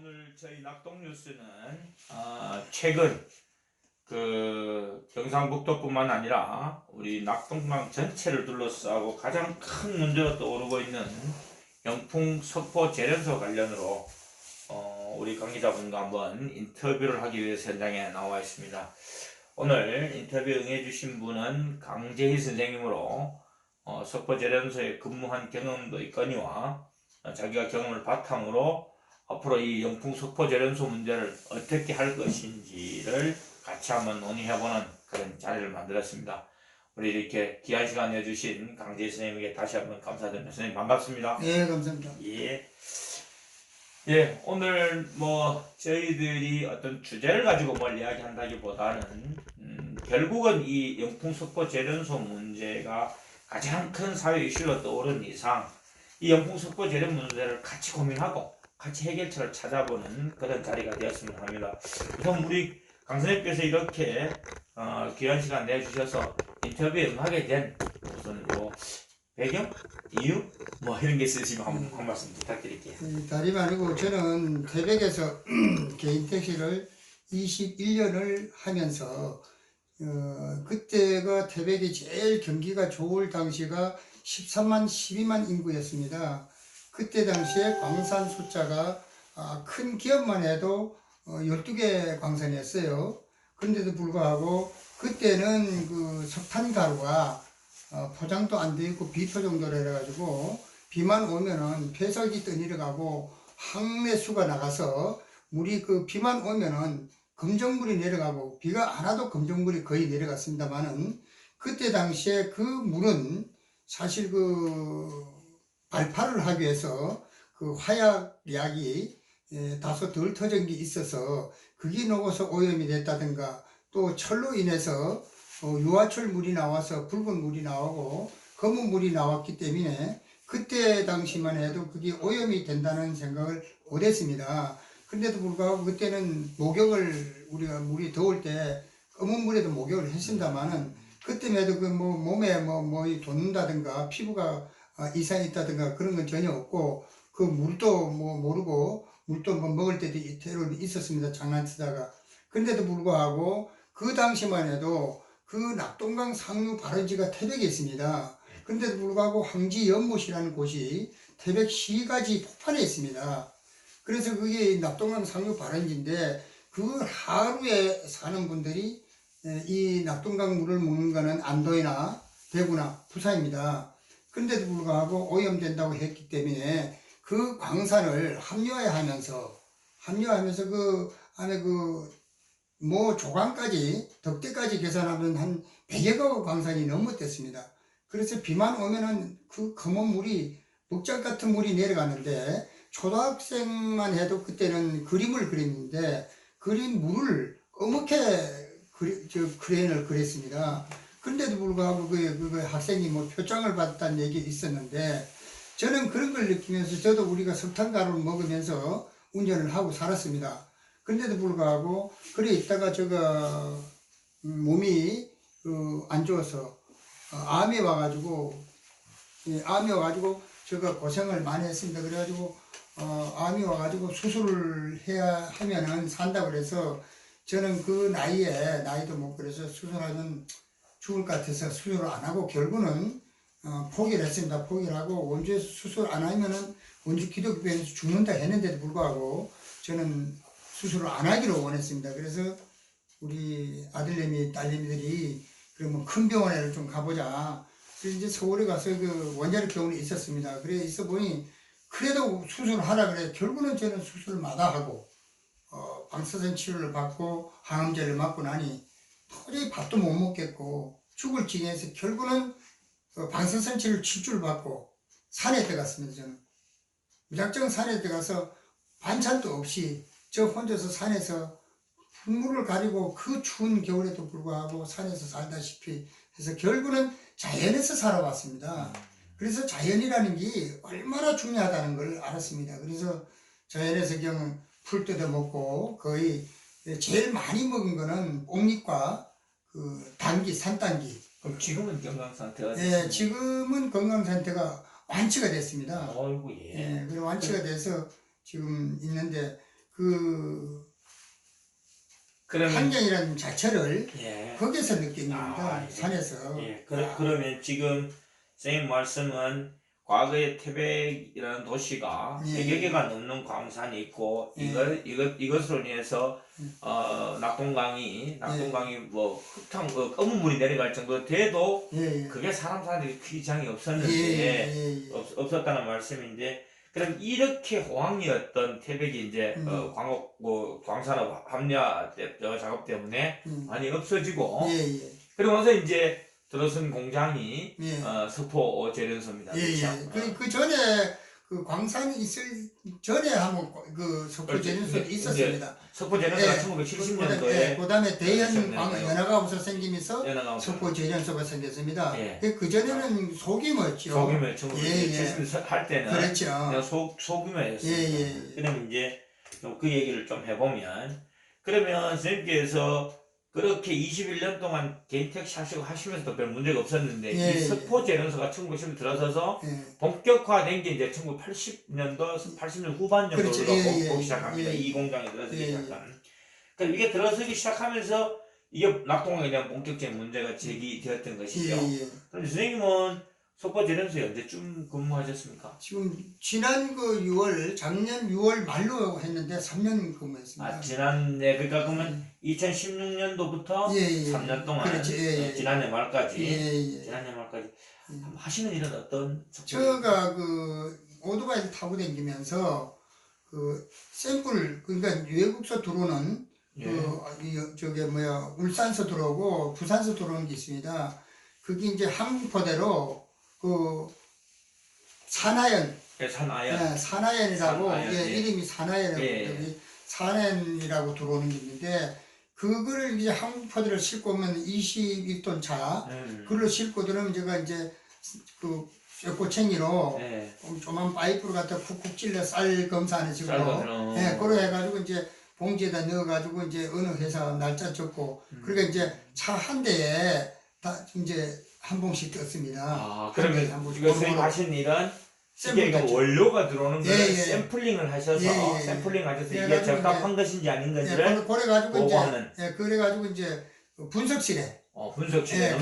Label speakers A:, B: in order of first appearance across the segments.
A: 오늘 저희 낙동뉴스는 최근 경상북도뿐만 아니라 우리 낙동강 전체를 둘러싸고 가장 큰 문제로 떠오르고 있는 영풍 석포 재련소 관련으로 우리 관계자분과 한번 인터뷰를 하기 위해서 현장에 나와 있습니다. 오늘 인터뷰 응해주신 분은 강재희 선생님으로 석포 재련소에 근무한 경험도 있거니와 자기가 경험을 바탕으로 앞으로 이 영풍 석포 재련소 문제를 어떻게 할 것인지를 같이 한번 논의해보는 그런 자리를 만들었습니다. 우리 이렇게 귀한 시간 내주신 강재희 선생님에게 다시 한번 감사드립니다. 선생님 반갑습니다.
B: 네, 감사합니다.
A: 예, 오늘 저희들이 어떤 주제를 가지고 뭘 이야기한다기보다는 결국은 이 영풍 석포 재련소 문제가 가장 큰 사회 이슈로 떠오른 이상 이 영풍 석포 재련 문제를 같이 고민하고 같이 해결책을 찾아보는 그런 자리가 되었으면 합니다. 우선 우리 강 선생님께서 이렇게 귀한 시간 내주셔서 인터뷰에 응하게 된 무슨 배경? 이유? 이런 게 있으시면 한 말씀 부탁드릴게요.
B: 다름 아니고 저는 태백에서 개인 택시를 21년을 하면서 그때가 태백이 제일 경기가 좋을 당시가 13만 12만 인구였습니다. 그때 당시에 광산 숫자가 큰 기업만 해도 12개 광산이었어요. 그런데도 불구하고 그때는 그 석탄가루가 포장도 안 되어 있고 비표 정도로 해가지고 비만 오면은 폐석이 떠내려가고 항매수가 나가서 물이 비만 오면은 검정물이 내려가고 비가 안 와도 검정물이 거의 내려갔습니다만은 그때 당시에 그 물은 사실 발파를 하기 위해서 화약약이 다소 덜 터진 게 있어서 그게 녹아서 오염이 됐다든가 또 철로 인해서 유화철 물이 나와서 붉은 물이 나오고 검은 물이 나왔기 때문에 그때 당시만 해도 그게 오염이 된다는 생각을 못했습니다. 그런데도 불구하고 그때는 목욕을 우리가 물이 더울 때 검은 물에도 목욕을 했습니다만은 그때만 해도 몸에 돋는다든가 피부가 이상이 있다든가 그런 건 전혀 없고 그 물도 모르고 물도 먹을 때도 이태로 있었습니다. 장난치다가. 그런데도 불구하고 그 당시만 해도 그 낙동강 상류 발원지가 태백에 있습니다. 그런데도 불구하고 황지 연못이라는 곳이 태백시까지 폭발해 있습니다. 그래서 그게 낙동강 상류 발원지인데 그 하루에 사는 분들이 이 낙동강 물을 먹는 거는 안도나 대구나 부산입니다. 그런데도 불구하고 오염된다고 했기 때문에 그 광산을 합리화하면서 그 안에 조강까지 덕대까지 계산하면 한 100여 개 광산이 넘었댔습니다. 그래서 비만 오면은 그 검은 물이 목장 같은 물이 내려가는데 초등학생만 해도 그때는 그림을 그렸는데 그린 물을 어떻게 크레인을 그렸습니다. 그런데도 불구하고 그 학생이 표창을 받았다는 얘기 있었는데 저는 그런 걸 느끼면서 저도 우리가 석탄가루를 먹으면서 운전을 하고 살았습니다. 그런데도 불구하고 그래 있다가 몸이 안 좋아서 암이 와가지고 제가 고생을 많이 했습니다. 그래가지고 암이 와가지고 수술을 해야 하면은 산다고 그래서 저는 그 나이에 나이도 먹고 그래서 수술하면 죽을 것 같아서 수술을 안 하고 결국은 포기를 했습니다. 포기를 하고 원주에서 수술 안 하면은 원주 기독교병원에서 죽는다 했는데도 불구하고 저는 수술을 안 하기로 원했습니다. 그래서 우리 아들내미 딸내미들이 그러면 큰 병원에 좀 가보자. 그래서 이제 서울에 가서 원자력 병원에 있었습니다. 그래 있어 보니 그래도 수술을 하라 그래. 결국은 저는 수술을 마다하고 방사선 치료를 받고 항암제를 맞고 나니 도저히 밥도 못 먹겠고 죽을 지경에서 결국은 방사선 치료를 7주를 받고 산에 들어갔습니다. 저는 무작정 산에 들어가서 반찬도 없이 저 혼자서 산에서 풀물을 가지고 그 추운 겨울에도 불구하고 산에서 살다시피 해서 결국은 자연에서 살아왔습니다. 그래서 자연이라는 게 얼마나 중요하다는 걸 알았습니다. 그래서 자연에서 그냥 풀 뜯어 먹고 거의 제일 많이 먹은 거는 옥잎과 단기, 산단기.
A: 그럼 지금은 건강 상태가
B: 네, 지금은 건강 상태가 완치가 됐습니다.
A: 어이구, 예.
B: 그리고 완치가 돼서 지금 있는데 그
A: 그러면
B: 환경이라는 자체를
A: 예.
B: 거기서 느낀
A: 아,
B: 겁니다.
A: 예.
B: 산에서.
A: 예. 그러면 지금 선생님 말씀은 과거에 태백이라는 도시가
B: 예.
A: 100여 개가 넘는 광산이 있고
B: 예.
A: 이것으로 인해서 낙동강이 뭐 흙탕 검은 물이 내려갈 정도 돼도
B: 예.
A: 그게 사람 사는데 지장이
B: 예.
A: 없었는데 없었다는 말씀인데, 그럼 이렇게 호황이었던 태백이 이제 광산업 합리화 작업 때문에 많이 없어지고
B: 예.
A: 그리고 나서 이제 들어선 공장이
B: 예.
A: 석포 재련소입니다. 그렇죠?
B: 그 전에 그 광산이 있을 전에 한번 그 석포 재련소도 있었습니다.
A: 석포 재련소가
B: 예.
A: 1970년도에
B: 그다음에 대현
A: 있었네요.
B: 연화가부서 생기면서
A: 연화가부서.
B: 석포 재련소가 생겼습니다.
A: 예.
B: 그 전에는 소규모였죠.
A: 소규모에
B: 예.
A: 1970년 할 때는
B: 그렇죠.
A: 그냥 소규모였습니다.
B: 예.
A: 그러면 이제 그 얘기를 좀 해보면, 그러면 선생님께서 그렇게 21년 동안 개인택시 하시면서도 별 문제가 없었는데
B: 예.
A: 이 석포 재련소가 1990년 들어서서
B: 예.
A: 본격화된 게 이제 1980년도 80년 후반 정도로
B: 그렇죠.
A: 보기 시작합니다.
B: 예.
A: 이 공장이 들어서기
B: 예.
A: 시작한. 그러니까 이게 들어서기 시작하면서 이게 낙동강에 대한 본격적인 문제가 제기되었던 것이죠.
B: 예.
A: 그럼 선생님은 석포 재련소에 언제쯤 근무하셨습니까?
B: 지금 지난 그 6월, 작년 6월 말로 했는데 3년 근무했습니다.
A: 지난해, 그러니까 그러면 2016년도부터
B: 예.
A: 3년 동안
B: 그렇지.
A: 지난해 말까지
B: 예.
A: 지난해 말까지 하시는 일은 어떤
B: 제가 그 오토바이를 타고 다니면서 그 샘플, 그러니까 외국서 들어오는 저게 울산서 들어오고 부산서 들어오는 게 있습니다. 그게 이제 항포대로 그 산하연, 산하연이라고 이름이 산하연이라고 여기 산하연이라고 들어오는 게 있는데, 그거를 이제 항포대를 싣고 오면 21톤 차, 그걸로 싣고 들어오면 제가 이제 그 쇠꼬챙이로 조만 파이프로 갖다 쿡쿡 찔러 쌀 검사하는 식으로 그걸 해가지고 이제 봉지에다 넣어가지고 이제 어느 회사 날짜 적고 그러니까 이제 차 한 대에 다 이제 한 봉씩 떴습니다.
A: 그러면 이거 선생님 하신 일은 이게 원료가 들어오는 거를 샘플링을 하셔서 샘플링 하셔서 이게 적합한 것인지 아닌 건지를 보고하는.
B: 그래가지고 이제 분석실에
A: 분석실에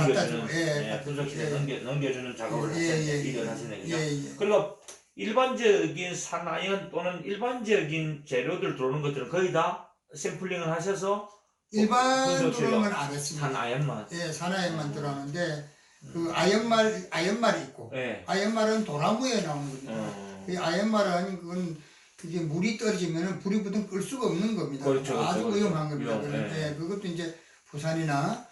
A: 넘겨주는 작업을 일을 하시는 거죠. 그리고 일반적인 산화연 또는 일반적인 재료들 들어오는 것들은 거의 다 샘플링을 하셔서
B: 일반 들어오는 건 안 했습니다.
A: 산화연만.
B: 산화연만 들어오는데 그 아연말이 있고 아연말은 도나무에 나오는 겁니다. 이 아연말은 그게 물이 떨어지면 불이 붙으면 끌 수가 없는 겁니다. 아주 위험한 겁니다. 그것도 이제 부산이나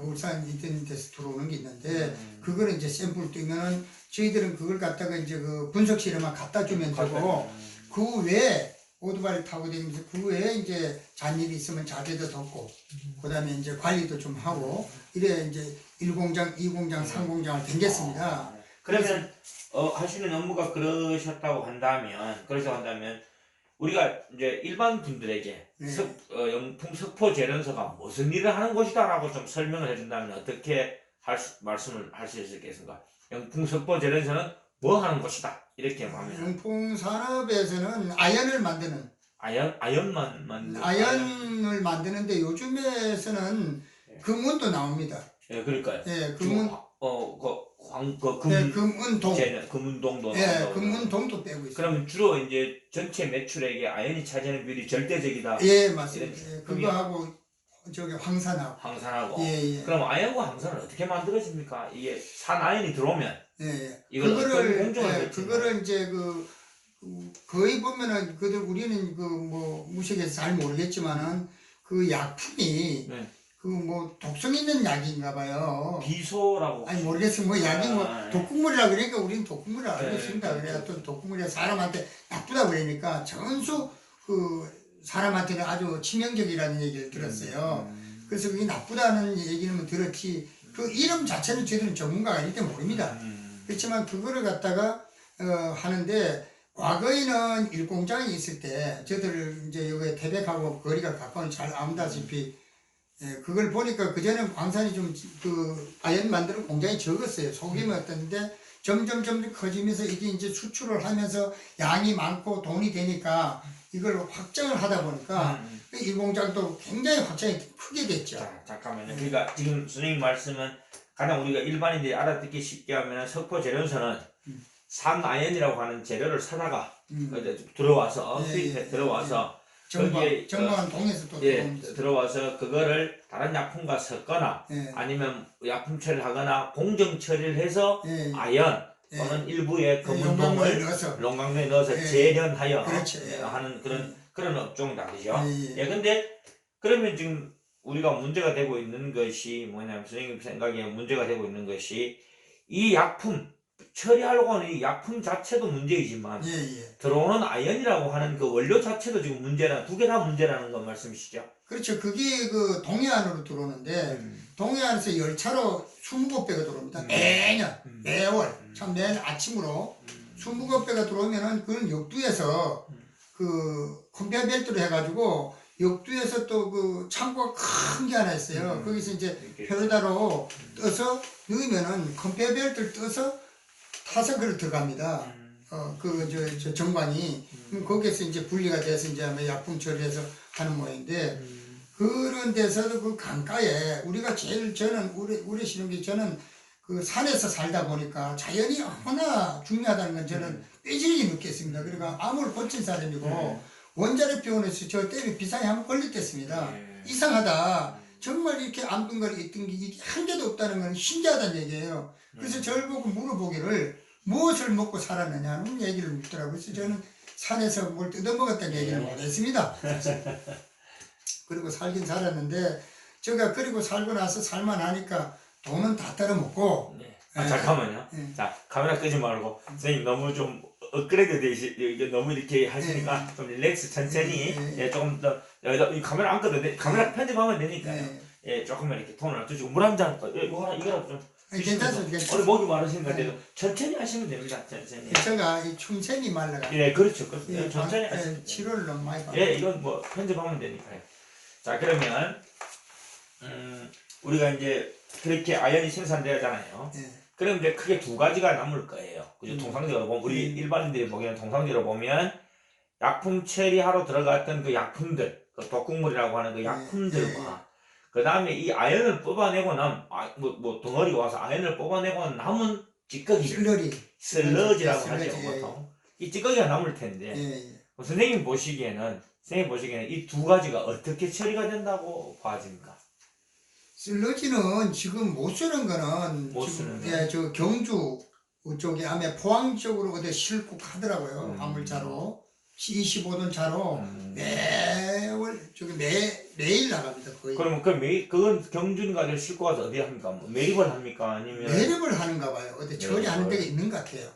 B: 울산 이런 데서 들어오는 게 있는데 그거를 이제 샘플 뜨면은 저희들은 그걸 갖다가 이제 그 분석실에만 갖다 주면 되고, 그 외에 오토바이를 타고 다니면서 그 외에 이제 잔일이 있으면 자재도 덮고 그다음에 이제 관리도 좀 하고 이래 이제 1공장, 2공장, 3공장을 댕겼습니다.
A: 그러면 하시는 업무가 그러셨다고 한다면 우리가 이제 일반 분들에게 영풍 석포 재련소가 무슨 일을 하는 곳이다라고 좀 설명을 해준다면 어떻게 말씀을 할 수 있겠습니까? 영풍 석포 재련소는 뭐 하는 곳이다 이렇게 하면.
B: 영풍 산업에서는 아연을 만드는.
A: 아연만 만드는.
B: 아연을 만드는데 요즘에서는 금은도 나옵니다.
A: 그러니까요.
B: 금은. 금은동.
A: 금은동도.
B: 금은동도 빼고 있어요.
A: 그러면 주로 이제 전체 매출액에 아연이 차지하는 비율이 절대적이다.
B: 맞습니다. 그거하고 저기 황산하고.
A: 그럼 아연과 황산은 어떻게 만들어집니까? 이게 산아연이 들어오면.
B: 그거를 이제 거의 보면은 우리는 무식해서 잘 모르겠지만은 그 약품이 독성 있는 약인가 봐요.
A: 비소라고.
B: 아니 모르겠어요. 약이 독극물이라 그러니까 우리는 독극물을 알고 있습니다. 그래야 또 독극물이 사람한테 나쁘다 그러니까 전수 사람한테는 아주 치명적이라는 얘기를 들었어요. 그래서 그게 나쁘다는 얘기는 들었지 그 이름 자체는 저희들은 전문가가 아니기 때문에 모릅니다. 그렇지만 그거를 갖다가 하는데, 과거에는 일공장이 있을 때 저희들 이제 여기 태백하고 거리가 가까운 잘 아다시피 그걸 보니까 그전에 광산이 좀 아연 만드는 공장이 적었어요. 소규모였던데 점점 커지면서 이게 이제 수출을 하면서 양이 많고 돈이 되니까 이걸 확장을 하다 보니까 그 일공장도 굉장히 확장이 크게 됐죠.
A: 자, 잠깐만요. 그러니까 지금 선생님 말씀은 가장 우리가 일반인들이 알아듣기 쉽게 하면 석포 재련소는 산아연이라고 하는 재료를 사다가 들어와서
B: 예,
A: 수입해 들어와서
B: 정관 동에서 또 들어오면서.
A: 들어와서 그거를 다른 약품과 섞거나
B: 예.
A: 아니면 약품 처리를 하거나 공정 처리를 해서
B: 예.
A: 아연 또는 일부의
B: 용광로에
A: 검은동을
B: 넣어서
A: 롱강도에 넣어서
B: 예.
A: 재련하여
B: 그렇죠. 예.
A: 하는 그런 업종이다, 그죠?
B: 예.
A: 근데 그러면 지금 우리가 문제가 되고 있는 것이 뭐냐면 선생님 생각에 문제가 되고 있는 것이 이 약품 처리하려고 하는 이 약품 자체도 문제이지만
B: 예.
A: 들어오는 아연이라고 하는 그 원료 자체도 지금 문제라 두 개 다 문제라는 건 말씀이시죠?
B: 그렇죠. 그게 그 동해안으로 들어오는데 동해안에서 열차로 20배가 들어옵니다. 매년 매월 참 매년 아침으로 20배가 들어오면은 그건 역두에서 그 컨베이어 벨트로 해가지고 역두에서 또 그 창고가 큰 게 하나 있어요. 거기서 이제 페르다로 떠서 넣으면은 컨베이어 벨트를 떠서 타서 그걸 들어갑니다. 저 정관이 거기에서 이제 분리가 돼서 이제 아마 약품 처리해서 하는 모양인데 그런 데서도 그 강가에 우리가 제일 저는 우려시는 게 저는 그 산에서 살다 보니까 자연이 얼마나 중요하다는 건 저는 뼈저리게 느꼈습니다. 그러니까 암을 고친 사람이고 원자력 병원에서 저 때문에 비상에 한번 걸렸댔습니다. 이상하다. 정말 이렇게 암동거리 있던 게 이게 한 개도 없다는 건 신기하다는 얘기예요. 그래서 저를 보고 물어보기를 무엇을 먹고 살았느냐는 얘기를 묻더라고요. 그래서 저는 산에서 뭘 뜯어먹었다는 얘기를 못했습니다. 그리고 살긴 살았는데 제가 그리고 살고 나서 살만하니까 돈은 다 떨어먹고
A: 잠깐만요. 자, 카메라 끄지 말고 선생님 너무 좀 업그레이드 되시 이게 너무 이렇게 하시니까 좀 릴렉스 천천히 조금 더 이 카메라 안 끄도 돼. 카메라 편집하면 되니까요. 조금만 이렇게 톤을 낮추시고 물 한 잔 이거 좀
B: 괜찮습니다.
A: 오늘 목이 마르신 것 같아도 천천히 하시면 됩니다. 천천히.
B: 제가 이 충천이 말라가
A: 그렇죠.
B: 천천히 하시면 치료를 너무 많이 받고
A: 이건 뭐 편집하면 되니까요. 자, 그러면 우리가 이제 그렇게 아연이 생산되잖아요. 그럼 이제 크게 두 가지가 남을 거예요. 그죠? 통상적으로 보면 우리 일반인들이 보기에는 통상적으로 보면 약품 처리하러 들어갔던 그 약품들, 그 독극물이라고 하는 그 약품들과 그 다음에 이 아연을 뽑아내고 뭐 덩어리가 와서 아연을 뽑아내고 남은 찌꺼기, 슬러지라고 하죠, 보통. 이 찌꺼기가 남을 텐데, 선생님 보시기에는 이 두 가지가 어떻게 처리가 된다고 봐집니까?
B: 슬러지는 지금 못 쓰는 거는 저 경주 쪽에 아마 포항 쪽으로 어디 실고 가더라고요. 화물차로 25돈 차로 매일 나갑니다. 거의.
A: 그러면 그건 경주인가 싣고 가서 어디 합니까? 뭐 매립을 합니까? 아니면
B: 매립을 하는가 봐요. 어디 처리하는 데가 있는 것 같아요.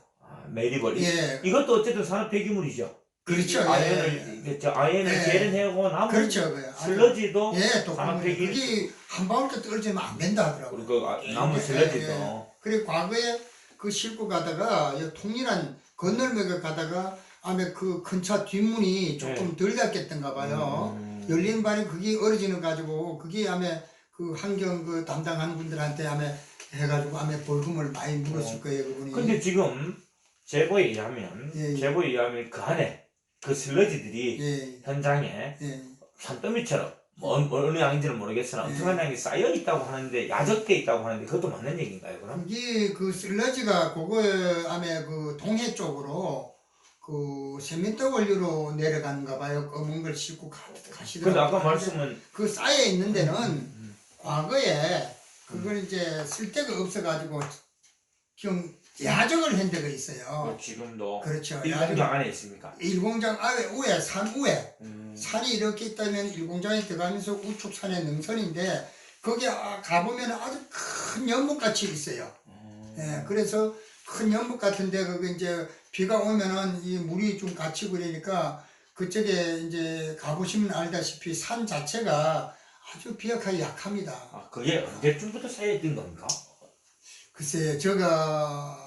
A: 매립을. 이것도 어쨌든 산업 폐기물이죠.
B: 그렇죠.
A: 아연을 재련하고 남은
B: 그렇죠.
A: 슬러지도
B: 산업 폐기물. 그게 한 방울도 떨어지면 안 된다 하더라고요.
A: 그 남은 슬러지도.
B: 그리고 과거에 그 싣고 가다가 통일한 건널목에 가다가 아마 그 큰 차 뒷문이 조금 덜 닫겠던가 봐요. 열린 발이 그게 얼어지는 가지고 그게 아마 그 환경 그 담당하는 분들한테 아마 해가지고 아마 벌금을 많이 물었을 거예요, 그분이.
A: 근데 지금 제보에 의하면 그 안에 그 슬러지들이 현장에 산더미처럼 어느 양인지는 모르겠으나 엄청난 양이 쌓여 있다고 하는데 야적돼 있다고 하는데 그것도 맞는 얘기인가요, 그럼?
B: 이게 그 슬러지가 그거 아마 그 동해 쪽으로 그 세미터 원료로 내려가는가 봐요. 검은 걸 싣고 가시더라고요.
A: 근데 아까 말씀은
B: 그 쌓여 있는 데는 과거에 그걸 이제 쓸 데가 없어가지고 좀 야적을 한 데가 있어요.
A: 지금도
B: 그렇죠.
A: 일공장 안에 있습니까?
B: 일공장 아래 우에 산 우에 산이 이렇게 있다면 일공장에 들어가면서 우측 산의 능선인데 거기 가보면 아주 큰 연못같이 있어요. 그래서 큰 연못 같은데 거기 이제 비가 오면은 이 물이 좀 갇히고 그러니까 그쪽에 이제 가보시면 알다시피 산 자체가 아주 비약하게 약합니다.
A: 그게 언제쯤부터 쌓여있던 겁니까?
B: 글쎄 제가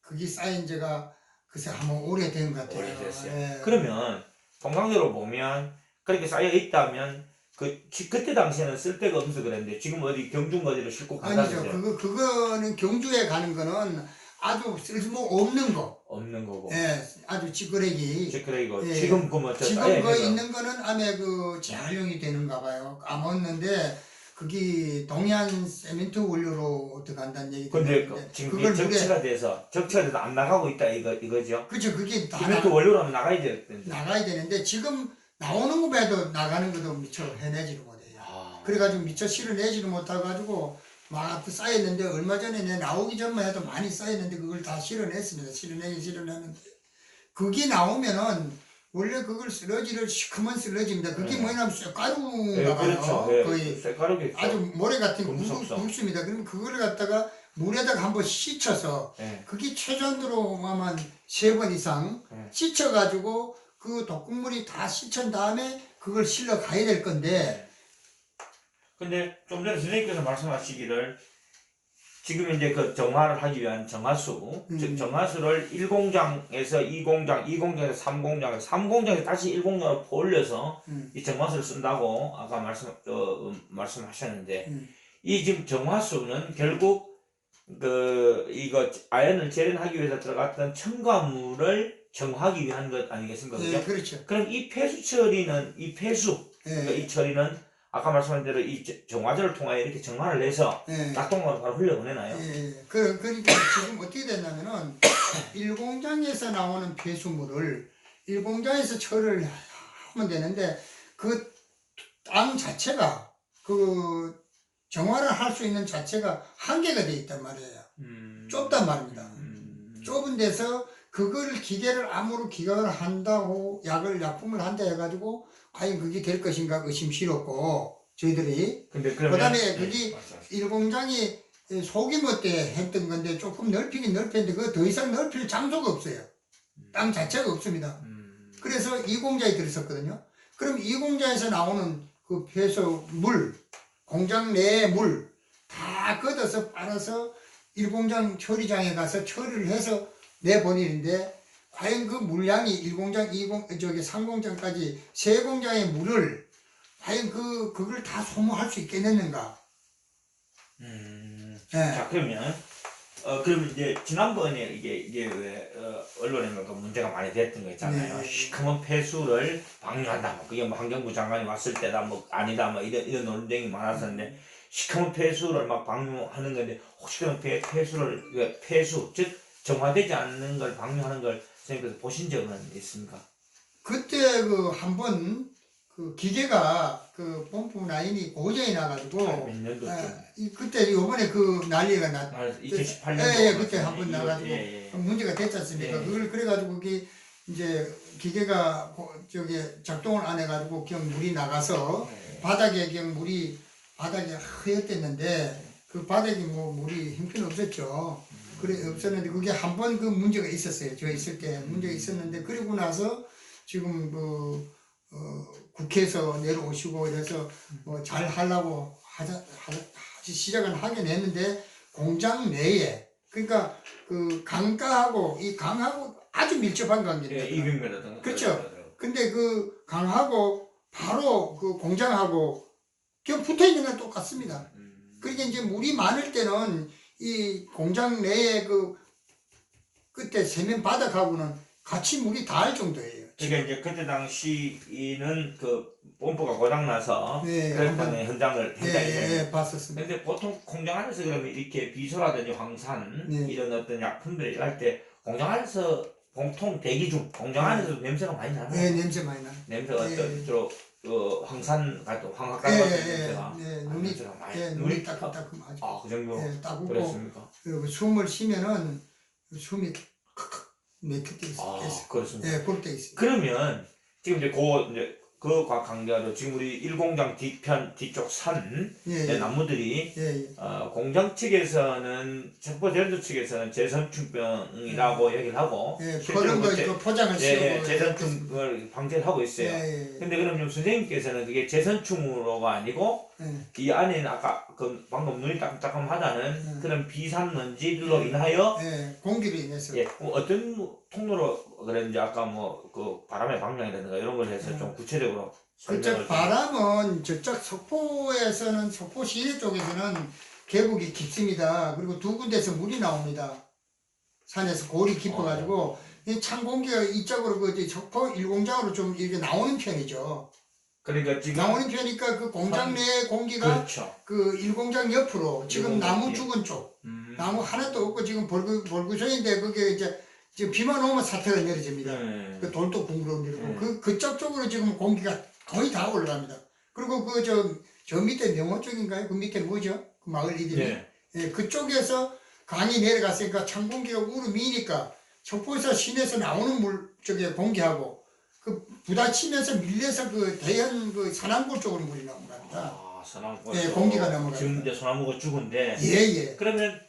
B: 그게 쌓인 지가 글쎄 한번 오래된 것 같아요.
A: 오래됐어요. 그러면 통상적으로 보면 그렇게 쌓여있다면 그때 당시에는 쓸 데가 없어서 그랬는데 지금 어디 경중 어디로 싣고 간다면서요?
B: 아니죠. 그거는 경주에 가는 거는 아주 쓸모 없는 거.
A: 없는 거고.
B: 예, 아주 찌끄레기.
A: 찌끄레기고.
B: 예,
A: 지금 그뭐
B: 지금 그 있는 거는 암에 그 재활용이 되는가 봐요. 까먹었는데 그게 동해안 세멘트 원료로 들어간다는 얘기
A: 근데
B: 들었는데
A: 지금
B: 그걸
A: 그게 적치가 돼서 안 나가고 있다 이거죠.
B: 그렇죠. 그게 다
A: 시멘트 원료로 하면 나가야 되는데.
B: 나가야 되는데 지금 나오는 것에도 나가는 것도 미처 해내지를 못해요. 그래가지고 미처 실어내지를 못해가지고 막 쌓였는데 얼마 전에 내 나오기 전만 해도 많이 쌓였는데 그걸 다 실어냈습니다. 실어내는데 그게 나오면은 원래 그걸 쓰러지를 시커먼 쓰러집니다. 그게 뭐냐면 쇠가루인가 봐요.
A: 그렇죠.
B: 거의
A: 쇠가루겠죠.
B: 아주 모래 같은
A: 금속성.
B: 국수입니다. 그럼 그걸 갖다가 물에다가 한번 씻혀서
A: 예.
B: 그게 최전으로 하면 3번 이상 씻혀가지고 그 독극물이 다 씻은 다음에 그걸 실러 가야 될 건데
A: 근데 좀 전에 선생님께서 말씀하시기를 지금 이제 그 정화를 하기 위한 정화수, 즉 정화수를 1공장에서 2공장, 2공장에서 3공장, 3공장에서 다시 1공장으로 올려서 이 정화수를 쓴다고 아까 말씀하셨는데 이 지금 정화수는 결국 이거 아연을 재련하기 위해서 들어갔던 첨가물을 정화하기 위한 것 아니겠습니까? 그죠?
B: 예, 그렇죠.
A: 그럼 이 폐수 처리는 그러니까 이 처리는 아까 말씀한 대로 이 정화제를 통하여 이렇게 정화를 해서 낙동강으로 바로 흘려보내나요?
B: 그러니까 지금 어떻게 됐냐면은 1공장에서 나오는 폐수물을 1공장에서 처리를 하면 되는데 그 땅 자체가 그 정화를 할 수 있는 자체가 한계가 돼 있단 말이에요. 좁단 말입니다. 좁은 데서 그거를 기계를 암으로 기각을 한다고 약품을 한다 해가지고 과연 그게 될 것인가 의심스럽고 저희들이 그다음에 그게 1공장이 소규모 때 했던 건데 조금 넓히긴 넓혔는데 그거 더 이상 넓힐 장소가 없어요. 땅 자체가 없습니다. 그래서 2공장이 들었었거든요. 그럼 2공장에서 나오는 그 폐수 물, 공장 내의 물 다 걷어서 빨아서 1공장 처리장에 가서 처리를 해서 내보내는데 과연 그 물량이 1공장, 3공장까지 3공장의 물을 과연 그걸 다 소모할 수 있겠는가?
A: 자, 그러면 이제 지난번에 이게 왜 언론에 문제가 많이 됐던 거 있잖아요. 시커먼 폐수를 방류한다. 그게 뭐 환경부 장관이 왔을 때다 뭐 아니다 뭐 이런 논쟁이 많았었는데 시커먼 폐수를 막 방류하는 건데 혹시 그런 폐수 즉 정화되지 않는 걸 방류하는 걸 선생님께서 보신 적은 있습니까?
B: 그때 그 한번 그 기계가 그 펌프 라인이 고장이 나가지고
A: 몇 년도쯤?
B: 그때 요번에 그 난리가 났
A: 2018년도
B: 예, 그때 한번 나가지고 문제가 됐지 않습니까?
A: 예.
B: 그걸 그래가지고 그게 이제 기계가 작동을 안 해가지고 그냥 물이 나가서 바닥에 그냥 물이 바닥이 허였댔는데 그 바닥에 뭐 물이 형편없었죠. 그래 없었는데 그게 한 번 그 문제가 있었어요. 저 있을 때 문제가 있었는데 그리고 나서 지금 국회에서 내려오시고 이래서 뭐 잘 하려고 시작은 하긴 했는데 공장 내에 그러니까 그 강가하고 이 강하고 아주 밀접한 관계입니다.
A: 200m
B: 그렇죠. 근데 그 강하고 바로 그 공장하고 그냥 붙어 있는 건 똑같습니다. 그러니까 이제 물이 많을 때는 이 공장 내에 그 끝에 세면 바닥하고는 같이 물이 닿을 정도예요.
A: 그러니까 이제 그때 당시는 그 펌프가 고장나서
B: 네,
A: 그랬다는 현장을
B: 봤었습니다.
A: 근데 보통 공장 안에서 그러면 이렇게 비소라든지 황산 이런 어떤 약품들을 할 때 공장 안에서 보통 대기 중 공장 안에서 냄새가 많이 나나요?
B: 네, 냄새 많이 나.
A: 냄새가 어떤 주로 황산 같은 황학관 같은 냄새가
B: 냄새가 많이 눈이 따끔따끔하죠.
A: 아, 그 정도
B: 따뜻고
A: 그랬습니까?
B: 숨을 쉬면은 숨이 맥힐 때 있어요.
A: 그렇습니다.
B: 예, 그럴 때 있어요.
A: 그러면 지금 이제 그과 관계로 지금 우리 1공장 뒤쪽 산 나무들이 공장 측에서는 첩보제조 측에서는 제선충병이라고 얘기를 하고
B: 그런 포장을 씌우고
A: 제선충을 방제를 하고 있어요. 근데 그럼 좀 선생님께서는 그게 제선충으로가 아니고 이 안에는 아까 그 방금 눈이 따끔따끔하다는 그런 비산먼지들로 인하여
B: 공기로 인해서
A: 어떤 통로로 그랬는지 아까 뭐 그 바람의 방향이라든가 이런 걸 해서 좀 구체적으로
B: 그쪽 바람은 저쪽 석포에서는 석포 시내 쪽에서는 계곡이 깊습니다. 그리고 두 군데서 물이 나옵니다. 산에서 골이 깊어가지고 이 찬 공기가 이쪽으로 그 석포 1공장으로 좀 이렇게 나오는 편이죠.
A: 그러니까 지금
B: 나오는 편이니까 그 공장 내 공기가
A: 그렇죠.
B: 그 1공장 옆으로 지금
A: 1공장
B: 나무
A: 뒤에.
B: 죽은 쪽 나무 하나도 없고 지금 벌구sol인데 그게 이제 지금 비만 오면 사태가 내려집니다.
A: 네.
B: 그 돌도 붕그러 내리고
A: 네.
B: 그쪽 쪽으로 지금 공기가 거의 다 올라갑니다. 그리고 그 저 밑에 명호 쪽인가요? 그 밑에 뭐죠? 그 마을 이름이
A: 네.
B: 예, 그쪽에서 강이 내려갔으니까 찬 공기가 우르 미니까 석포에서 시내에서 나오는 물 쪽에 공기하고 그 부딪히면서 밀려서 그 대현 그 산안골 쪽으로 물이 넘어갑니다.
A: 아, 소나무.
B: 예, 공기가 넘어갑니다.
A: 지금 이제 소나무가 죽은데.
B: 예예.
A: 그러면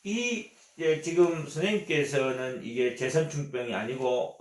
A: 이 지금 선생님께서는 이게 재선충병이 아니고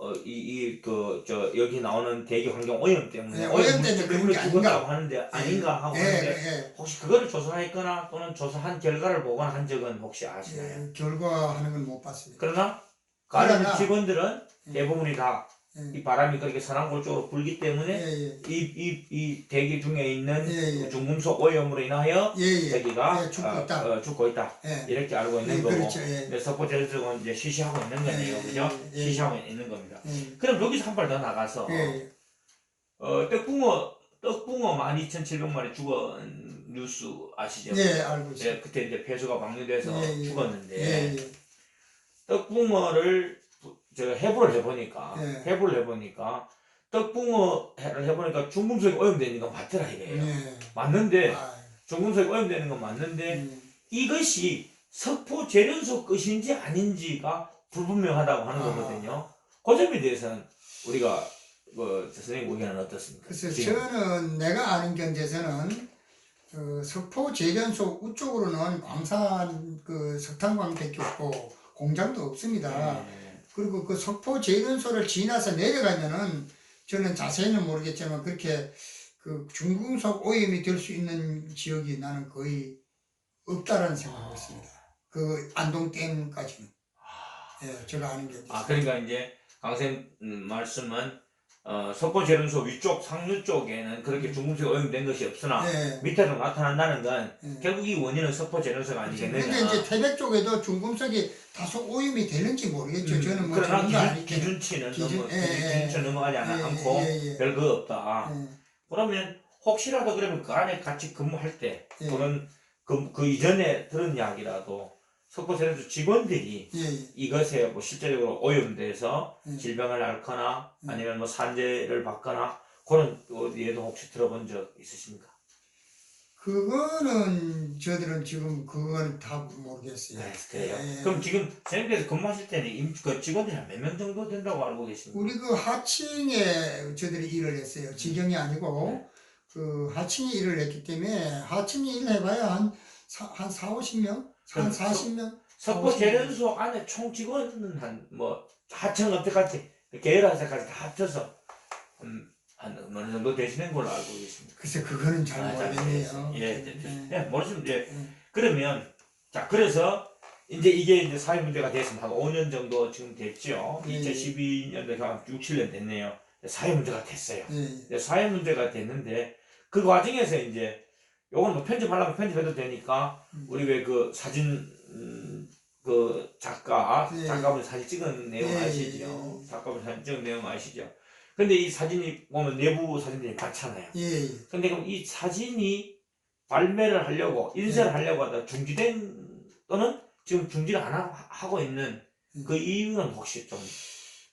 A: 여기 나오는 대기 환경 오염 때문에
B: 예, 오염 때문에 그런 게
A: 죽었다고
B: 아닌가.
A: 하는데 아닌가 하고
B: 예,
A: 하는데
B: 예.
A: 혹시 그거를 조사했거나 또는 조사한 결과를 보거나 한 적은 혹시 아시나요?
B: 예, 결과하는 건 못 봤습니다.
A: 그러나 가는
B: 그러나,
A: 직원들은
B: 예.
A: 대부분이 다 이
B: 예,
A: 바람이 그렇게 서남골 쪽으로 불기 때문에
B: 예,
A: 이 대기 중에 있는
B: 예, 예.
A: 그 중금속 오염으로 인하여
B: 예, 예.
A: 대기가
B: 예, 죽고 있다.
A: 죽고 있다.
B: 예.
A: 이렇게 알고 있는
B: 예,
A: 거고.
B: 그렇죠. 예.
A: 근데 석포제철소는 이제 쉬쉬하고 있는 거네요.
B: 예,
A: 그죠?
B: 예, 예.
A: 쉬쉬하고 있는 겁니다.
B: 예,
A: 그럼 여기서 한 발 더 나가서
B: 예,
A: 떡붕어 12,700마리 죽은 뉴스 아시죠?
B: 예, 알고 있어요.
A: 예, 그때 이제 폐수가 방류돼서
B: 예, 예.
A: 죽었는데
B: 예, 예.
A: 떡붕어를 제가 해부를 해보니까
B: 예.
A: 떡붕어를 해보니까 중금속이 오염되는 건 맞더라 이래요.
B: 예.
A: 맞는데
B: 아,
A: 중금속이 오염되는 건 맞는데 이것이 석포 재련소 것인지 아닌지가 불분명하다고 하는
B: 아.
A: 거거든요. 그 점에 대해서는 우리가 선생님 의견은 어떻습니까?
B: 그래서
A: 지금.
B: 저는 내가 아는 견제에서는 석포 재련소 우쪽으로는 광산 그 석탄광밖에 없고 공장도 없습니다.
A: 네.
B: 그리고 그 석포 재련소를 지나서 내려가면은 저는 자세히는 모르겠지만 그렇게 그 중금속 오염이 될 수 있는 지역이 나는 거의 없다라는 생각을 했습니다. 그 안동댐까지는. 예, 제가 아는 견제.
A: 그러니까 이제 강쌤 말씀은 석포 재련소 위쪽 상류 쪽에는 그렇게 중금속이 오염된 것이 없으나
B: 예.
A: 밑에도 나타난다는 건
B: 예.
A: 결국 이 원인은 석포 재련소가 아니겠느냐.
B: 근데 이제 태백 쪽에도 중금속이 다소 오염이 되는지 모르겠죠. 저는 뭐
A: 그러나
B: 전문가 아니기
A: 기준치는
B: 예,
A: 기준치 넘어가지
B: 예,
A: 않고
B: 예, 예.
A: 별거 없다.
B: 예.
A: 그러면 혹시라도 그러면 그 안에 같이 근무할 때
B: 예.
A: 또는 그 이전에 들은 이야기라도 석포 재련소 직원들이
B: 예, 예.
A: 이것에 뭐 실제적으로 오염돼서
B: 예.
A: 질병을 앓거나
B: 예.
A: 아니면 뭐 산재를 받거나 그런 예도 혹시 들어본 적 있으십니까?
B: 그거는 저들은 지금 그건 다 모르겠어요.
A: 네, 그래요.
B: 예.
A: 그럼 지금 선생님께서 근무하실 때는 그 직원들이 한 몇 명 정도 된다고 알고 계십니까?
B: 우리 그 하층에 저들이 일을 했어요. 직영이 아니고
A: 네.
B: 그 하층에 일을 했기 때문에 하층에 일을 해봐야 한 4, 50명? 한 40명?
A: 석포 재련소 안에 총 직원은 하청 업체까지 계열사까지 다 합쳐서 한 어느 정도 되시는 걸로 알고 계십니다.
B: 글쎄 그거는 잘 모르겠네요.
A: 예, 모르시면 그러면 자 그래서 이제 이게 이제 사회 문제가 됐으면 한 5년 정도 지금 됐죠.
B: 예.
A: 2012년도 한 6, 7년 됐네요. 사회 문제가 됐어요.
B: 예.
A: 이제 사회 문제가 됐는데 그 과정에서 이제 요건 뭐 편집하려면 편집해도 되니까 우리 왜 그 사진 그 작가분이 사진 찍은 내용 아시죠? 작가분이 사진 찍은 내용 아시죠? 근데 이 사진이 보면 내부 사진들이 많잖아요.
B: 예.
A: 근데 그럼 이 사진이 발매를 하려고 인쇄를 하려고 하다 중지된 또는 지금 중지를 안 하고 있는 그 이유는 혹시 좀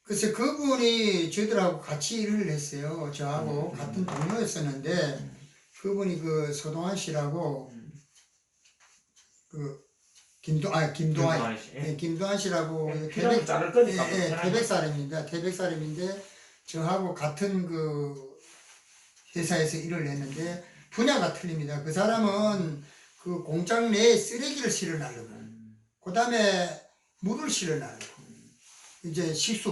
B: 글쎄 그분이 저희들하고 같이 일을 했어요. 저하고 같은 동료였었는데 그분이 그 서동환 씨라고 그 김동환
A: 씨.
B: 예, 김동환 씨라고
A: 필요하면 자를 거니까
B: 태백 사람입니다. 태백 사람인데 저하고 같은 그 회사에서 일을 했는데 분야가 틀립니다. 그 사람은 그 공장 내에 쓰레기를 실어나려고 그 다음에 물을 실어나려고 이제 식수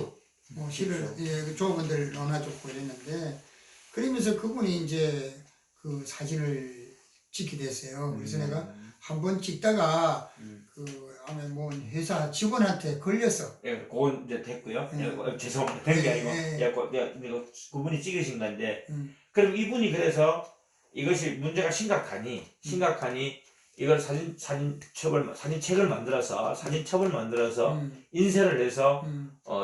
B: 뭐 그 조업원들 넣어놔줬고 이랬는데 그러면서 그분이 이제 그 사진을 찍게 됐어요. 그래서 내가 한 번 찍다가 그 아마 뭐 회사 직원한테 걸려서
A: 예, 그건 이제 됐고요. 죄송합니다. 된 게 아니고 그분이 찍으신 건데 그럼 이분이 그래서 이것이 문제가 심각하니 이걸 사진책을 만들어서 사진첩을 만들어서 인쇄를 해서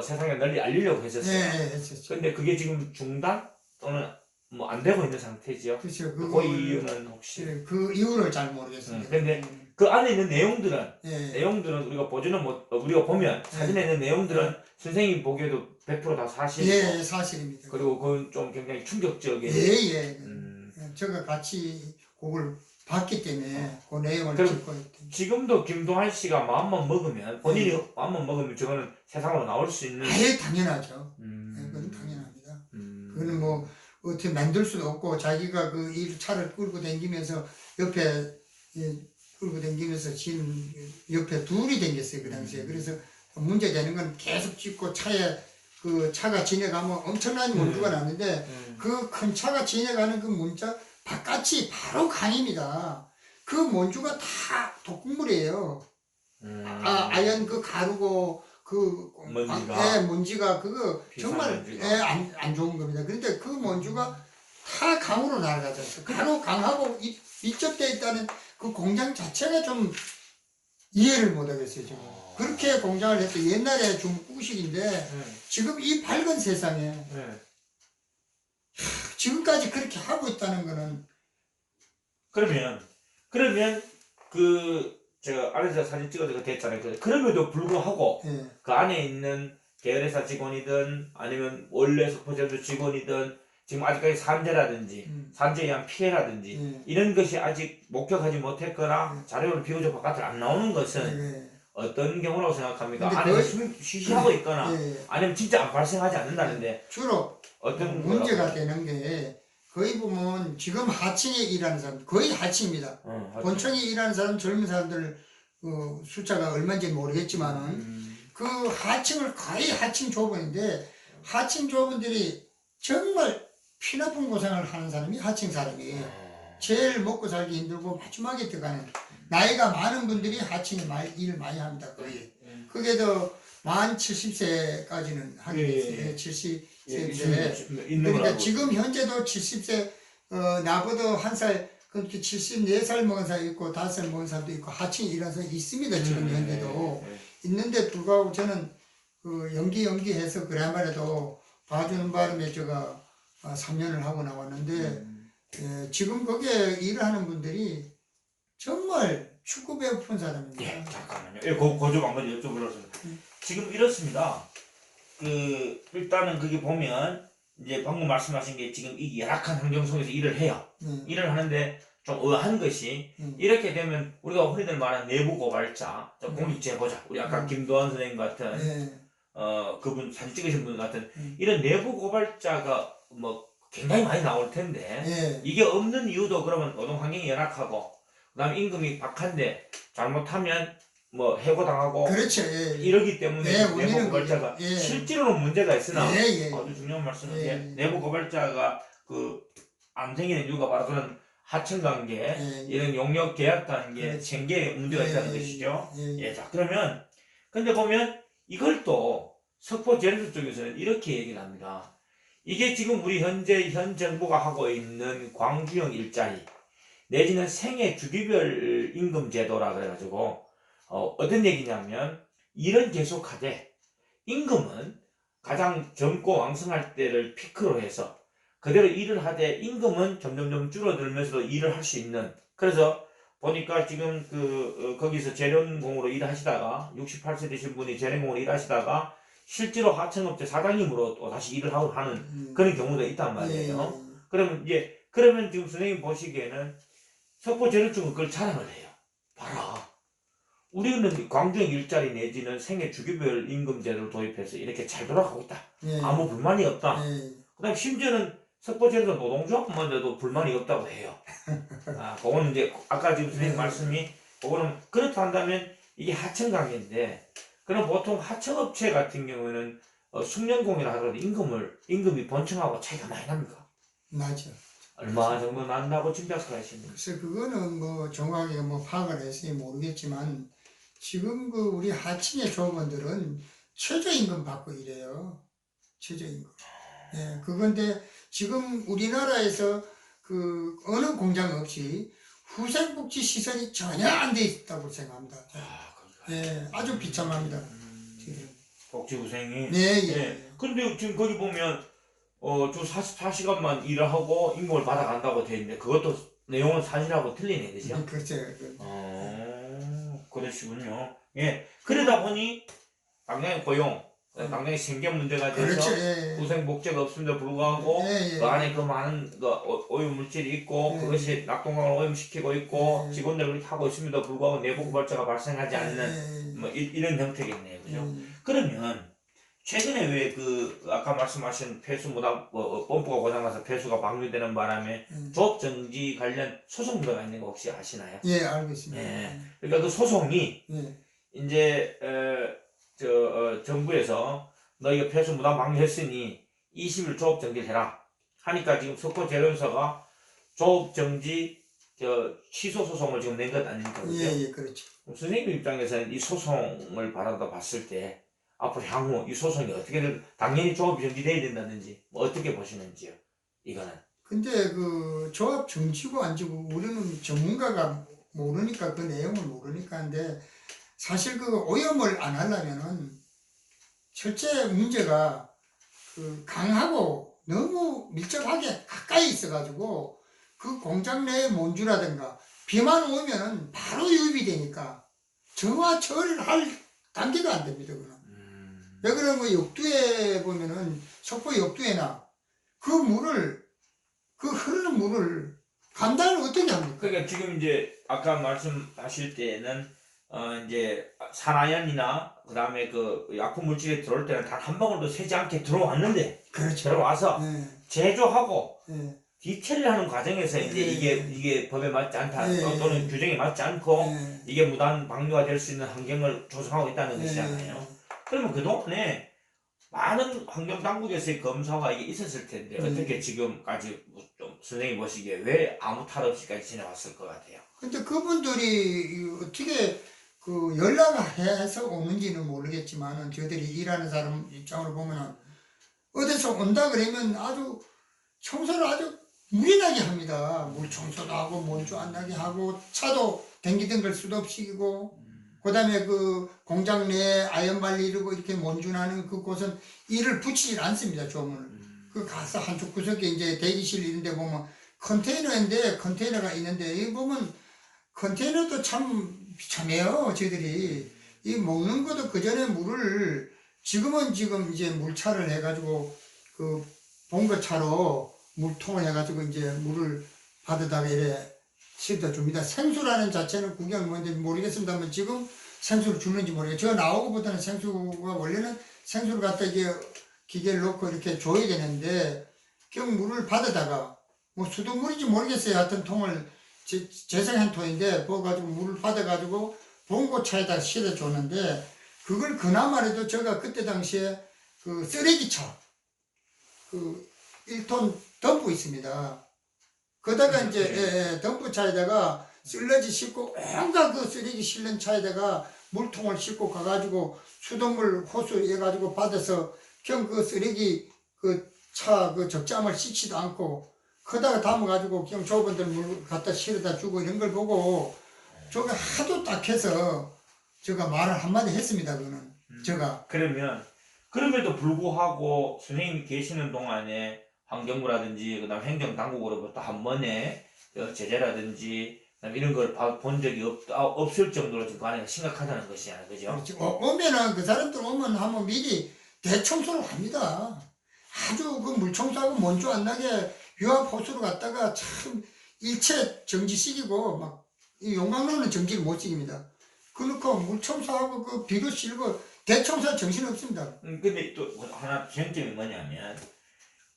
A: 세상에 널리 알리려고 했었어요.
B: 네, 했었죠.
A: 근데 그게 지금 중단 또는 뭐 안 되고 있는 상태죠.
B: 그렇죠.
A: 그 이유는 혹시?
B: 그 이유를 잘 모르겠습니다.
A: 근데 그 안에 있는 내용들은
B: 예.
A: 우리가 보지는 못 우리가 보면 사진에 있는 내용들은 선생님이 보기에도 100% 다 사실이고
B: 예, 사실입니다.
A: 그리고 그건 좀 굉장히 충격적인.
B: 예. 제가 같이 그걸 봤기 때문에 그 내용을
A: 그럼
B: 듣고 있던.
A: 지금도 김동완 씨가 마음만 먹으면 본인이 마음만 먹으면 저거는 세상으로 나올 수 있는.
B: 아예 당연하죠. 그건 당연합니다. 그거는 뭐 어떻게 만들 수도 없고 자기가 그 이 차를 끌고 다니면서 옆에 끌고 다니면서 지금 옆에 둘이 다녔어요 그 당시에. 그래서 문제되는 건 계속 찍고 그 차가 지나가면 엄청난 문주가 나는데 그 큰 차가 지나가는 그 문자 바깥이 바로 강입니다. 그 문주가 다 독극물이에요. 아연 그 가루고 그
A: 먼지가.
B: 먼지가 그거 정말 안 좋은 겁니다. 그런데 그 먼지가 다 강으로 날아가죠. 바로 강하고 밀접되어 있다는 그 공장 자체가 좀 이해를 못 하겠어요, 지금. 그렇게 공장을 해서 옛날에 중국식인데 지금 이 밝은 세상에 지금까지 그렇게 하고 있다는 거는.
A: 그러면 제가 안에서 사진 찍어서 그거 됐잖아요. 그럼에도 불구하고 그 안에 있는 계열회사 직원이든 아니면 원래 석포제도 직원이든 지금 아직까지 산재라든지 산재에 의한 피해라든지 이런 것이 아직 목격하지 못했거나 자료를 비교적 바깥을 안 나오는 것은 어떤 경우라고 생각합니까? 안에서 쉬쉬하고 있거나 아니면 진짜 안 발생하지 않는다는데
B: 주로
A: 어떤
B: 문제가 되는 게 거의 보면 지금 하층에 일하는 사람 거의 하층입니다. 본청에 일하는 사람 젊은 사람들 숫자가 얼마인지 모르겠지만은 그 하층을 거의 하층 조분인데 하층 조분들이 정말 피나쁜 고생을 하는 사람이 하층 사람이에요. 제일 먹고 살기 힘들고 마지막에 들어가는 나이가 많은 분들이 하층에 일 많이 합니다. 거의. 그게도 만 70세까지는 하게 됐어요. 70세인데 그러니까 지금 현재도 70세 나보다 한 살 그렇게 74살 먹은 사람 있고 5살 먹은 사람도 있고 하층에 일하는 사람 있습니다. 지금 현재도 있는데 불구하고 저는 그 연기해서 그래야말해도 봐주는 바람에 제가 3년을 하고 나왔는데 지금 거기에 일을 하는 분들이 정말 축구 배고픈 사람입니다.
A: 예, 잠깐만요. 예, 좀 한번 여쭤보려고 합니다. 지금 이렇습니다. 일단은 그게 보면 이제 방금 말씀하신 게 지금 이 열악한 환경 속에서 일을 해요. 일을 하는데 좀 의아한 것이 이렇게 되면 우리가 흔히들 말하는 내부 고발자, 공익 제보자, 우리 아까 김도환 선생님 같은 그분 사진 찍으신 분 같은 이런 내부 고발자가 뭐 굉장히 많이 나올 텐데 이게 없는 이유도 그러면 노동 환경이 열악하고 그다음 임금이 박한데 잘못하면 뭐 해고당하고
B: 그렇죠.
A: 이러기 때문에 내부 고발자가 실제로는 문제가 있으나 아주 중요한 말씀은 내부 고발자가 안 생기는 이유가 바로 그런 하청 관계 이런 용역 계약 관계 생계에 문제가 있다는 것이죠. 자 그러면 근데 보면 이걸 또 석포제련소 쪽에서는 이렇게 얘기를 합니다. 이게 지금 우리 현 정부가 하고 있는 광주형 일자리 내지는 생애 주기별 임금 제도라 그래가지고 어떤 얘기냐면 일은 계속하되 임금은 가장 젊고 왕성할 때를 피크로 해서 그대로 일을 하되 임금은 점점점 줄어들면서도 일을 할 수 있는. 그래서 보니까 지금 거기서 재련공으로 일하시다가 68세 되신 분이 재련공으로 일하시다가 실제로 하청업체 사장님으로 또 다시 일을 하고 하는 그런 경우도 있단 말이에요. 그러면 지금 선생님 보시기에는 석포제련청은 그걸 자랑을 해요. 봐라. 우리는 광주형 일자리 내지는 생애 주기별 임금 제도를 도입해서 이렇게 잘 돌아가고 있다. 아무 불만이 없다. 그다음 심지어는 석포제련소 노동조합만 해도 불만이 없다고 해요. 그거는 이제 아까 지금 선생님 말씀이 그거는 그렇다 한다면 이게 하청관계인데 그럼 보통 하청업체 같은 경우에는 숙련공이라 하더라도 임금이 본청하고 차이가 많이 납니까?
B: 나죠.
A: 얼마 정도 난다고 짐작하시는지.
B: 글쎄 그거는 뭐 정확하게 파악을 했으니 모르겠지만 지금 우리 하층의 조업원들은 최저임금 받고 일해요. 최저임금. 그건데 지금 우리나라에서 어느 공장 없이 후생복지 시설이 전혀 안 돼 있다고 생각합니다.
A: 아,
B: 예, 아주 비참합니다. 지금.
A: 복지후생이.
B: 네, 예.
A: 예. 근데 지금 거기 보면 주 44시간만 일을 하고 임금을 받아간다고 돼 있는데 그것도 내용은 사실하고 틀리네, 그죠?
B: 그렇죠.
A: 그러시군요. 예. 그러다 보니 당장의 고용, 당장의 생계 문제가 돼서
B: 그렇죠. 예.
A: 후생 복지가 없음에도 불구하고
B: 예, 예.
A: 그 안에 그 많은 그 오염 물질이 있고
B: 예.
A: 그것이 낙동강을 오염시키고 있고
B: 예.
A: 직원들을 그렇게 하고 있음에도 불구하고 내부 고발자가 발생하지 않는
B: 예.
A: 뭐 이런 형태겠네요, 그죠?
B: 예.
A: 그러면 최근에 왜 그 아까 말씀하신 폐수 무단 펌프가 고장나서 폐수가 방류되는 바람에 조업 정지 관련 소송도가 있는 거 혹시 아시나요?
B: 예, 알고 있습니다.
A: 예. 그러니까 그 소송이
B: 예.
A: 이제 정부에서 너희가 폐수 무단 방류했으니 20일 조업 정지를 해라 하니까 지금 석포제련소가 조업 정지 취소 소송을 지금 낸 것 아닙니까? 그죠?
B: 예, 예, 그렇죠.
A: 선생님 입장에서는 이 소송을 받아다 봤을 때 앞으로 향후 이 소송이 어떻게 당연히 조업이 정지돼야 된다든지 뭐 어떻게 보시는지요? 이거는.
B: 근데 그 조합 정지고 안 지고 우리는 전문가가 모르니까 그 내용을 모르니까 근데 사실 그 오염을 안 하려면은 첫째 문제가 그 강하고 너무 밀접하게 가까이 있어가지고 그 공장 내에 몬주라든가 비만 오면은 바로 유입이 되니까 정화 처리를 할 단계가 안 됩니다. 그는. 왜 그러면 역두에 보면은 석포 역두에나 그 물을 그 흐르는 물을 감당을 어떻게 합니까?
A: 그러니까 지금 이제 아까 말씀하실 때는 이제 산화연이나 그다음에 그 약품 물질이 들어올 때는 단 한 방울도 새지 않게 들어왔는데
B: 그렇죠.
A: 들어와서
B: 예,
A: 제조하고
B: 예,
A: 디테일을 하는 과정에서 이제 이게 법에 맞지 않다
B: 예,
A: 또는 규정에 맞지 않고
B: 예,
A: 이게 무단 방류가 될 수 있는 환경을 조성하고 있다는
B: 예,
A: 것이잖아요. 그러면 그동안에 많은 환경당국에서의 검사가 이게 있었을 텐데 어떻게 지금까지 좀 선생님 보시기에 왜 아무 탈 없이까지 지내왔을 것 같아요?
B: 근데 그분들이 어떻게 그 연락을 해서 오는지는 모르겠지만은 저희들이 일하는 사람 입장으로 보면은 어디서 온다 그러면 아주 청소를 아주 무리나게 합니다. 물 청소도 하고 먼지 안 나게 하고 차도 댕기던 걸 수도업시키고 그다음에 그 공장 내에 아연발리 이러고 이렇게 먼지 나는 그곳은 이를 붙이질 않습니다. 조문을. 그 가서 한쪽 구석에 이제 대기실 이런 데 보면 컨테이너인데 컨테이너가 있는데 여기 보면 컨테이너도 참 비참해요. 저희들이 이 먹는 것도 그 전에 물을 지금 이제 물차를 해가지고 그 봉거차로 물통을 해가지고 이제 물을 받아다가 이래 실다 줍니다. 생수라는 자체는 구경 뭔지 모르겠습니다만 지금 생수를 주는지 모르겠어요. 저 나오고부터는 생수가 원래는 생수를 갖다 이게 기계를 넣고 이렇게 줘야 되는데 그냥 물을 받아다가 뭐 수돗물인지 모르겠어요. 하여튼 통을 재생한 통인데 부어가지고 물을 받아가지고 봉고차에다 실어 줬는데 그걸 그나마라도 제가 그때 당시에 그 쓰레기차 그 1톤 덤프 있습니다. 거다가 이제 덤프차에다가 슬러지 싣고 온갖 그 쓰레기 실는 차에다가 물통을 싣고 가가지고 수돗물 호수 해가지고 받아서 그냥 그 쓰레기 그 차 그 적잠을 씻지도 않고 거다가 담아가지고 그냥 조분들 물 갖다 실어다 주고 이런 걸 보고 저가 하도 딱해서 제가 말을 한마디 했습니다. 그거는 제가
A: 그러면 그럼에도 불구하고 선생님이 계시는 동안에 환경부라든지 그다음 행정당국으로부터 한 번에 제재라든지 그다음 이런 걸 본 적이 없을 정도로 지금 안에 심각하다는 것이잖아요, 그죠?
B: 그렇지. 오면은 그 사람들 오면 한번 미리 대청소를 합니다. 아주 그 물청소하고 먼지 안 나게 유압 호수로 갔다가 참 일체 정지시키고 막 이 용광로는 정지를 못 시킵니다. 그놓고 물청소하고 그 비료 실고 대청소 정신 없습니다.
A: 근데 또 하나 쟁점이 뭐냐면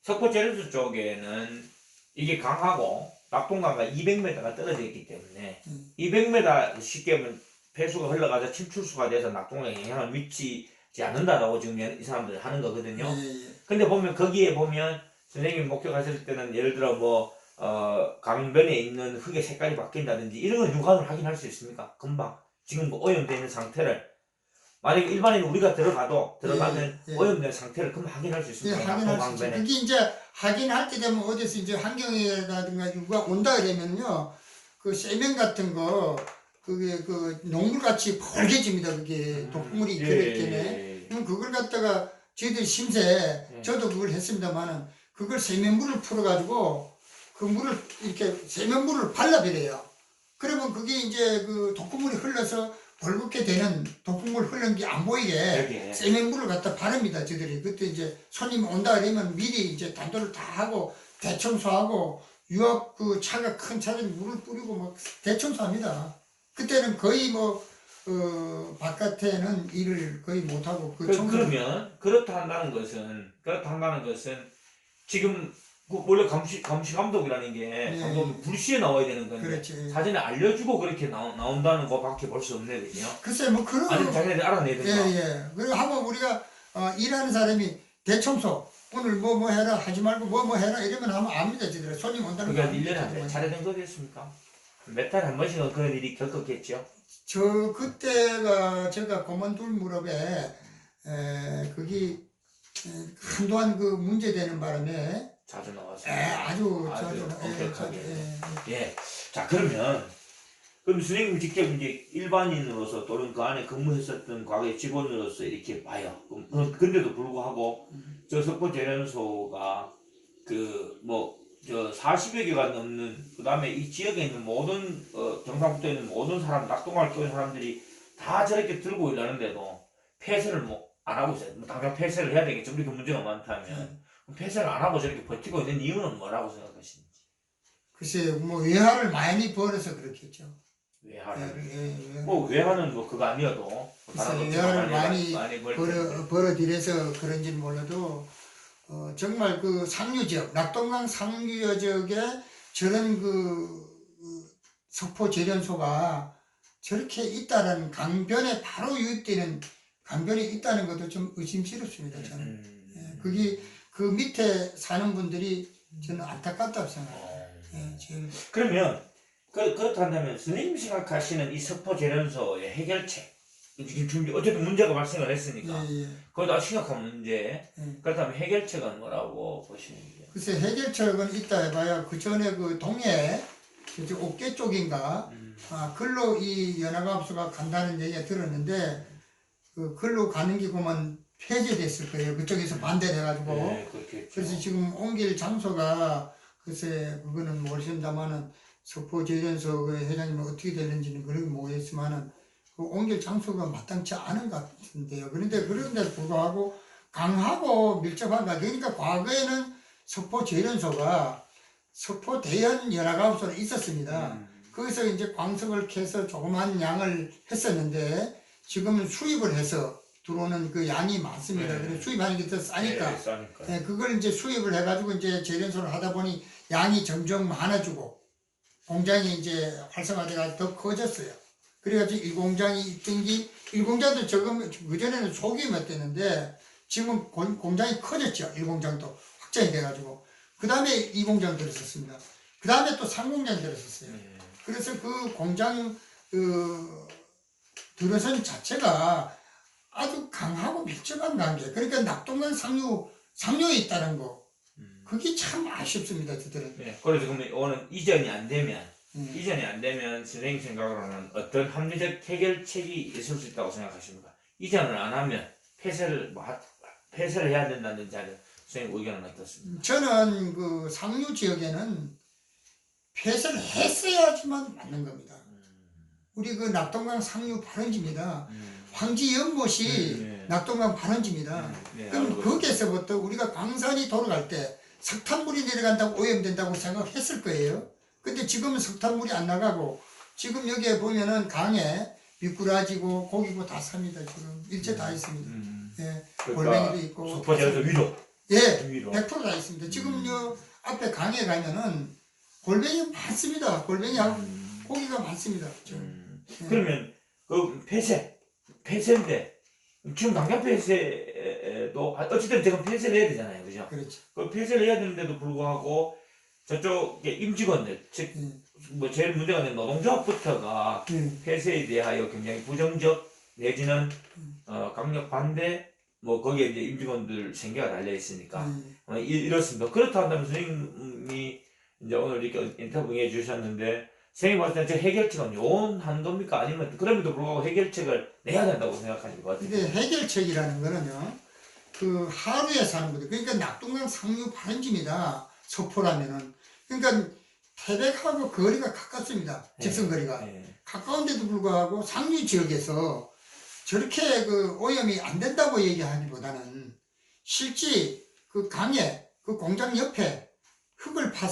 A: 석포제련소 쪽에는 이게 강하고 낙동강과 200m가 떨어져 있기 때문에 200m 쉽게 하면 폐수가 흘러가서 침출수가 돼서 낙동강에 영향을 미치지 않는다라고 지금 이 사람들이 하는 거거든요. 근데 보면 거기에 보면 선생님이 목격하실 때는 예를 들어 뭐 강변에 있는 흙의 색깔이 바뀐다든지 이런 건 육안으로 확인할 수 있습니까? 금방 지금 뭐 오염되어 있는 상태를 만약에 일반인 우리가 들어가면 오염된 상태를 금방 확인할 수 있습니다.
B: 확인할 수 있죠. 그게 이제 확인할 때 되면 어디서 이제 환경이라든가 누가 온다 그러면요. 그 세면 같은 거 그게 그 녹물같이 벌게집니다. 그게 독물이 그랬겠네. 그럼 그걸 갖다가 저희들 심세 저도 그걸 했습니다만은 그걸 세면물을 풀어가지고 그 물을 이렇게 세면물을 발라버려요. 그러면 그게 이제 그 독극물이 흘러서 벌겋게 되는 독극물 흐른 게 안 보이게 세면물을 갖다 바릅니다. 저들이 그때 이제 손님 온다 그러면 미리 이제 단도를 다 하고 대청소하고 유압 그 차가 큰 차들이 물을 뿌리고 막 대청소합니다. 그때는 거의 뭐 바깥에는 일을 거의 못하고
A: 그러면 그렇다 한다는 것은 지금 그 원래 감시 감독이라는 게 감독이 불시에 나와야 되는 건데
B: 그렇지.
A: 사전에 알려주고 그렇게 나온다는 거밖에 볼 수 없네, 그죠?
B: 글쎄 뭐 그런
A: 아니면 자기네들 알아내야 된다.
B: 예. 그리고 한번 우리가 일하는 사람이 대청소 오늘 뭐 해라 하지 말고 뭐 해라 이러면 하면 압니다. 저들 손님 온다는 거.
A: 그러니까 1년에 한 번 차례된 거겠습니까? 몇 달에 한 번씩은 그런 일이 겪었겠죠?
B: 저 그때가 제가 고만둘 무렵에 거기 한동안 그 문제되는 바람에
A: 자주 나왔어요.
B: 아주
A: 엄격하게. 예. 자, 그럼 선생님 직접 이제 일반인으로서 또는 그 안에 근무했었던 과거의 직원으로서 이렇게 봐요. 근데도 불구하고 저 석포재련소가 저 40여 개가 넘는 그 다음에 이 지역에 있는 모든 경상북도에 있는 모든 사람 낙동강을 끼는 사람들이 다 저렇게 들고 일하는데도 폐쇄를 안 하고 있어요. 당장 폐쇄를 해야 되겠죠. 우리 그 문제가 많다면 폐쇄를 안 하고 저렇게 버티고 있는 이유는 뭐라고 생각하시는지?
B: 글쎄 뭐 외화를 많이 벌어서 그렇겠죠.
A: 외화를 뭐 외화는 뭐 그거 아니어도
B: 외화를 많이 벌어들여서 그런지는 몰라도 정말 그 상류 지역 낙동강 상류 지역에 저런 석포 재련소가 저렇게 있다는 강변에 바로 유입되는 강변에 있다는 것도 좀 의심스럽습니다. 저는 그게 그 밑에 사는 분들이 저는 안타깝다고 생각해요.
A: 그러면 그렇다면 선생님 생각하시는 이 석포 재련소의 해결책 지금 어쨌든 문제가 발생을 했으니까 그것도 아주 심각한 문제. 그렇다면 해결책은 뭐라고 보시는지요?
B: 글쎄 해결책은 있다 해봐야 그 전에 그 동해 옥계 쪽인가 글로 이 연합합수가 간다는 얘기가 들었는데 그 글로 가는 게 그만 폐쇄됐을 거예요. 그쪽에서 반대돼가지고. 그래서 지금 옮길 장소가 글쎄 그거는 모르신다마는 석포재련소 그 회장님은 어떻게 되는지는 그런 게 모르겠지만은 그 옮길 장소가 마땅치 않은 것 같은데요. 그런데 그런데도 불구하고 강하고 밀접한가. 그러니까 과거에는 석포재련소가 석포 대연 연합합수로 있었습니다. 거기서 이제 광석을 캐서 조그만 양을 했었는데 지금은 수입을 해서 들어오는 그 양이 많습니다. 그래서 수입하는 게 더 싸니까. 그걸 이제 수입을 해가지고 이제 재련소를 하다 보니 양이 점점 많아지고 공장이 이제 활성화돼가 더 커졌어요. 그래가지고 일공장이 있던 게 일공장도 조금 그전에는 소규모 였는데 지금 공장이 커졌죠. 일공장도 확장이 돼가지고 그 다음에 이공장 들었었습니다. 그 다음에 또 상공장 들었었어요. 그래서 그 공장 들어선 자체가 아주 강하고 밀접한 관계. 그러니까 낙동강 상류에 있다는 거. 그게 참 아쉽습니다, 저들은.
A: 그래서 그러면 오늘 이전이 안 되면 선생님 생각으로는 어떤 합리적 해결책이 있을 수 있다고 생각하십니까? 이전을 안 하면 폐쇄를 해야 된다든지 하는 선생님 의견은 어떻습니까?
B: 저는 그 상류 지역에는 폐쇄를 했어야지만 맞는 겁니다. 우리 그 낙동강 상류 발원지입니다. 황지 연못이 낙동강 발원지입니다. 그럼 거기에서부터 우리가 광산이 돌아갈 때 석탄물이 내려간다고 오염된다고 생각했을 거예요. 근데 지금은 석탄물이 안 나가고 지금 여기에 보면은 강에 미꾸라지고 고기고 다 삽니다. 지금 일체 다 있습니다. 골뱅이도 있고.
A: 석포재련소 위로.
B: 100%다 있습니다. 지금 요 앞에 강에 가면은 골뱅이 많습니다. 골뱅이하고 고기가 많습니다.
A: 그러면 그 폐쇄인데 지금 강경 폐쇄도 어쨌든 지금 폐쇄를 해야 되잖아요, 그죠?
B: 그렇죠.
A: 그 폐쇄를 해야 되는데도 불구하고 저쪽 임직원들 즉 뭐 제일 문제가 되는 노동조합부터가 폐쇄에 대하여 굉장히 부정적 내지는 강력 반대 뭐 거기에 이제 임직원들 생계가 달려 있으니까 이렇습니다. 그렇다 한다면 선생님이 이제 오늘 이렇게 인터뷰해 주셨는데 선생님 봤을 때 저 해결책은 요원한 겁니까? 아니면 그럼에도 불구하고 해결책을 내야 된다고 생각하시는 것 같아요?
B: 근데 해결책이라는 거는요, 그 하루에 사는 거죠. 그러니까 낙동강 상류 발원지입니다. 서포라면은. 그러니까 태백하고 거리가 가깝습니다. 직선거리가.
A: 예.
B: 가까운데도 불구하고 상류 지역에서 저렇게 그 오염이 안 된다고 얘기하기보다는 실제 그 강에 그 공장 옆에 흙을 파서